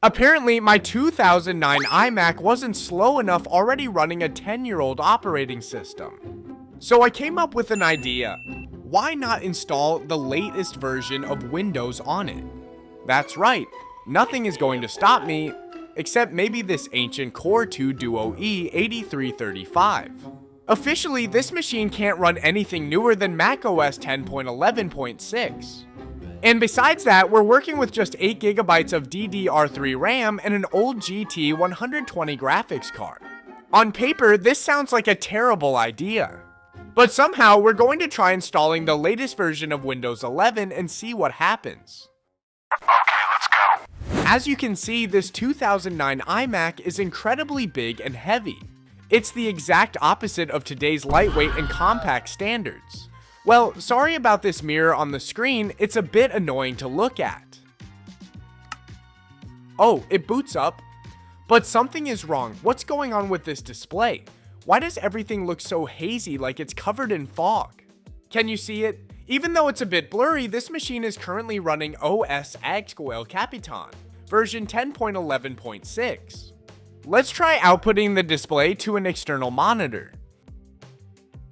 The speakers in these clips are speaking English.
Apparently, my 2009 iMac wasn't slow enough already running a 10-year-old operating system. So I came up with an idea. Why not install the latest version of Windows on it? That's right, nothing is going to stop me, except maybe this ancient Core 2 Duo E8335. Officially, this machine can't run anything newer than macOS 10.11.6. And besides that, we're working with just 8GB of DDR3 RAM and an old GT 120 graphics card. On paper, this sounds like a terrible idea. But somehow, we're going to try installing the latest version of Windows 11 and see what happens. Okay, let's go. As you can see, this 2009 iMac is incredibly big and heavy. It's the exact opposite of today's lightweight and compact standards. Well, sorry about this mirror on the screen, it's a bit annoying to look at. Oh, it boots up. But something is wrong. What's going on with this display? Why does everything look so hazy, like it's covered in fog? Can you see it? Even though it's a bit blurry, this machine is currently running OS X El Capitan, version 10.11.6. Let's try outputting the display to an external monitor.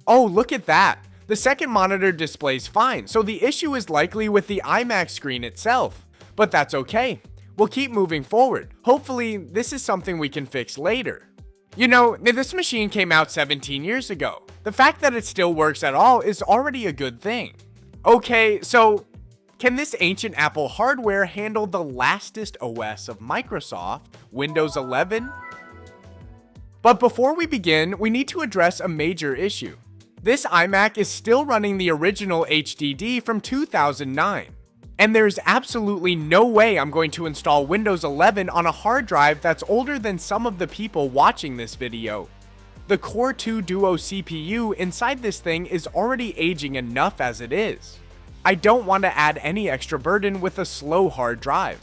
Oh, look at that. The second monitor displays fine, so the issue is likely with the iMac screen itself. But that's okay. We'll keep moving forward. Hopefully, this is something we can fix later. You know, this machine came out 17 years ago. The fact that it still works at all is already a good thing. Okay, so can this ancient Apple hardware handle the lastest OS of Microsoft, Windows 11? But before we begin, we need to address a major issue. This iMac is still running the original HDD from 2009. And there's absolutely no way I'm going to install Windows 11 on a hard drive that's older than some of the people watching this video. The Core 2 Duo CPU inside this thing is already aging enough as it is. I don't want to add any extra burden with a slow hard drive.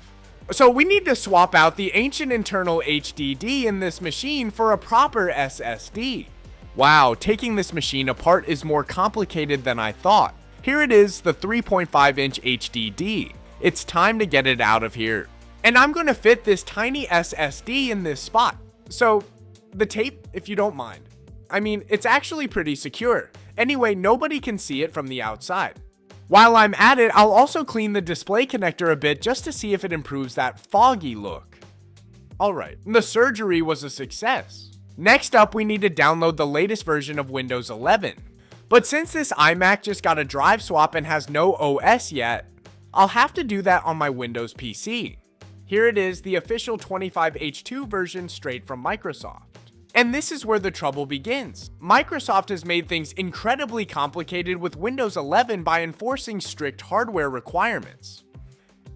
So we need to swap out the ancient internal HDD in this machine for a proper SSD. Wow, taking this machine apart is more complicated than I thought. Here it is, the 3.5-inch HDD. It's time to get it out of here. And I'm going to fit this tiny SSD in this spot. So, the tape, if you don't mind. I mean, it's actually pretty secure. Anyway, nobody can see it from the outside. While I'm at it, I'll also clean the display connector a bit just to see if it improves that foggy look. Alright, the surgery was a success. Next up, we need to download the latest version of Windows 11. But since this iMac just got a drive swap and has no OS yet, I'll have to do that on my Windows PC. Here it is, the official 25H2 version straight from Microsoft. And this is where the trouble begins. Microsoft has made things incredibly complicated with Windows 11 by enforcing strict hardware requirements.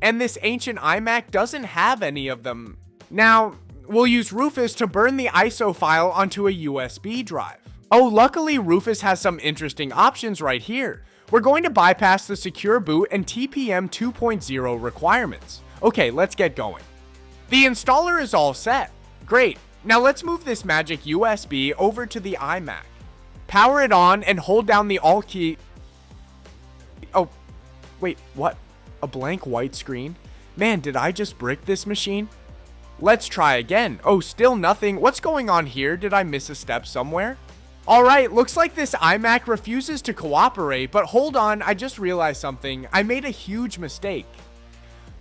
And this ancient iMac doesn't have any of them. Now, we'll use Rufus to burn the ISO file onto a USB drive. Oh, luckily Rufus has some interesting options right here. We're going to bypass the secure boot and TPM 2.0 requirements. Okay, let's get going. The installer is all set. Great. Now let's move this magic USB over to the iMac. Power it on and hold down the Alt key. Oh, wait, what? A blank white screen? Man, did I just brick this machine? Let's try again. Oh, still nothing. What's going on here? Did I miss a step somewhere? Alright, looks like this iMac refuses to cooperate, but hold on, I just realized something. I made a huge mistake.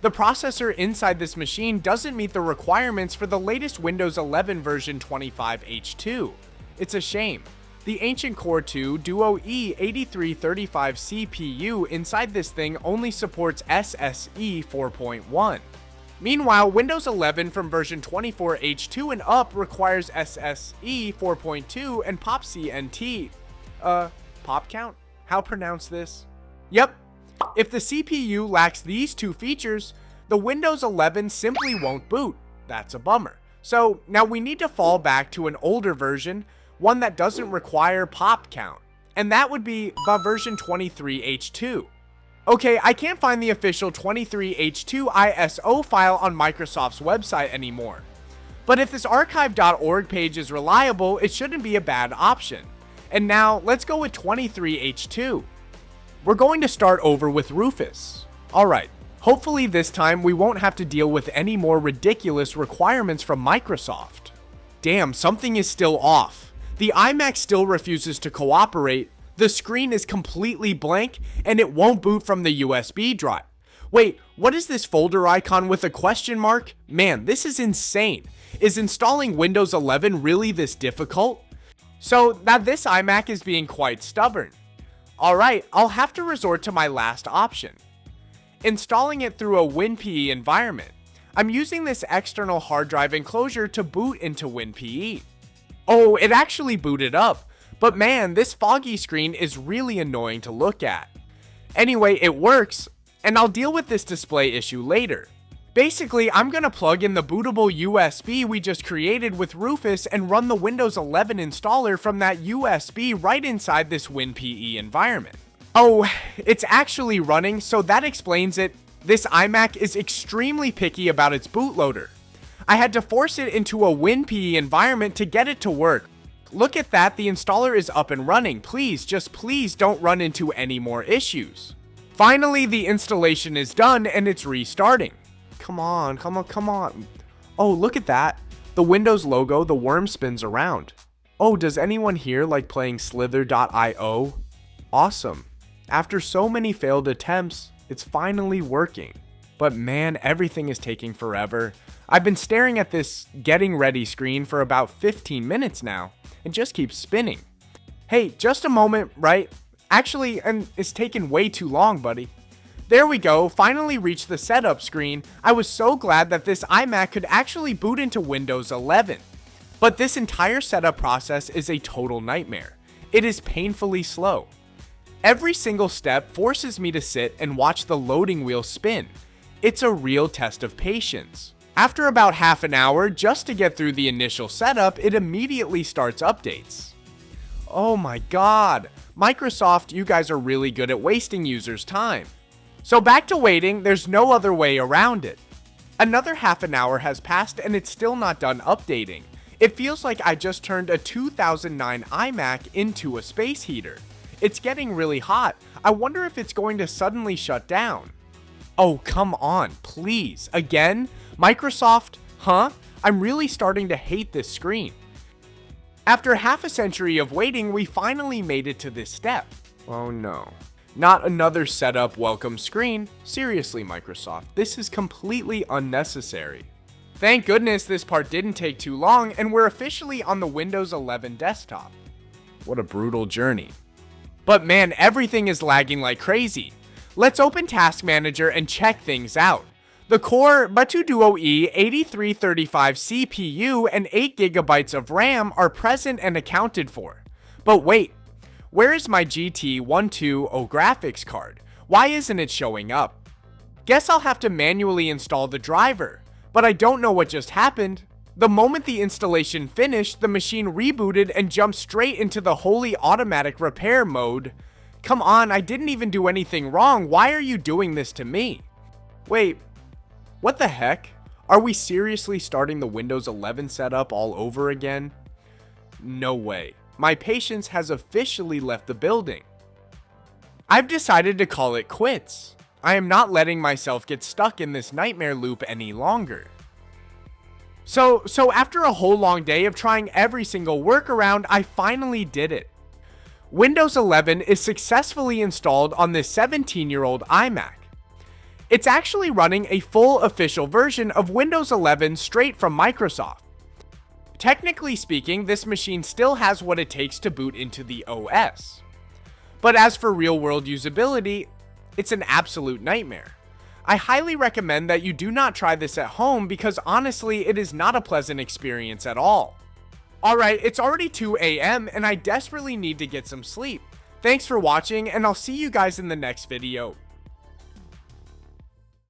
The processor inside this machine doesn't meet the requirements for the latest Windows 11 version 25H2. It's a shame. The ancient Core 2 Duo E8335 CPU inside this thing only supports SSE 4.1. Meanwhile, Windows 11 from version 24H2 and up requires SSE 4.2 and PopCNT. Pop count? How pronounce this? Yep. If the CPU lacks these two features, the Windows 11 simply won't boot. That's a bummer. So now we need to fall back to an older version, one that doesn't require pop count. And that would be the version 23H2. Okay, I can't find the official 23H2 ISO file on Microsoft's website anymore. But if this archive.org page is reliable, it shouldn't be a bad option. And now, let's go with 23H2. We're going to start over with Rufus. Alright, Hopefully this time we won't have to deal with any more ridiculous requirements from Microsoft. Damn, something is still off. The iMac still refuses to cooperate, the screen is completely blank, and it won't boot from the USB drive. Wait, what is this folder icon with a question mark? Man, this is insane. Is installing Windows 11 really this difficult? So now this iMac is being quite stubborn. Alright, I'll have to resort to my last option. Installing it through a WinPE environment. I'm using this external hard drive enclosure to boot into WinPE. Oh, it actually booted up, but man, this foggy screen is really annoying to look at. Anyway, it works, and I'll deal with this display issue later. Basically, I'm gonna plug in the bootable USB we just created with Rufus and run the Windows 11 installer from that USB right inside this WinPE environment. Oh, it's actually running, so that explains it. This iMac is extremely picky about its bootloader. I had to force it into a WinPE environment to get it to work. Look at that, the installer is up and running. Please, just please don't run into any more issues. Finally, the installation is done and it's restarting. Come on. Oh, look at that. The Windows logo, the worm spins around. Oh, does anyone here like playing Slither.io? Awesome. After so many failed attempts, it's finally working. But man, everything is taking forever. I've been staring at this getting ready screen for about 15 minutes now, and just keeps spinning. Hey, just a moment, right? Actually, and it's taken way too long, buddy. There we go, finally reached the setup screen. I was so glad that this iMac could actually boot into Windows 11. But this entire setup process is a total nightmare. It is painfully slow. Every single step forces me to sit and watch the loading wheel spin. It's a real test of patience. After about half an hour, just to get through the initial setup, it immediately starts updates. Oh my god, Microsoft, you guys are really good at wasting users' time. So back to waiting, there's no other way around it. Another half an hour has passed and it's still not done updating. It feels like I just turned a 2009 iMac into a space heater. It's getting really hot. I wonder if it's going to suddenly shut down. Oh, come on, please. Again? Microsoft? Huh? I'm really starting to hate this screen. After half a century of waiting, we finally made it to this step. Oh no. Not another setup welcome screen. Seriously, Microsoft, this is completely unnecessary. Thank goodness this part didn't take too long and we're officially on the Windows 11 desktop. What a brutal journey. But man, everything is lagging like crazy. Let's open Task Manager and check things out. The Core Batu Duo E 8335 CPU and 8GB of RAM are present and accounted for. But wait, where is my GT120 graphics card? Why isn't it showing up? Guess I'll have to manually install the driver, but I don't know what just happened. The moment the installation finished, the machine rebooted and jumped straight into the wholly automatic repair mode. Come on, I didn't even do anything wrong. Why are you doing this to me? Wait, what the heck? Are we seriously starting the Windows 11 setup all over again? No way. My patience has officially left the building. I've decided to call it quits. I am not letting myself get stuck in this nightmare loop any longer. So after a whole long day of trying every single workaround, I finally did it. Windows 11 is successfully installed on this 17-year-old iMac. It's actually running a full official version of Windows 11 straight from Microsoft. Technically speaking, this machine still has what it takes to boot into the OS. But as for real-world usability, it's an absolute nightmare. I highly recommend that you do not try this at home because honestly, it is not a pleasant experience at all. Alright, it's already 2 AM and I desperately need to get some sleep. Thanks for watching and I'll see you guys in the next video.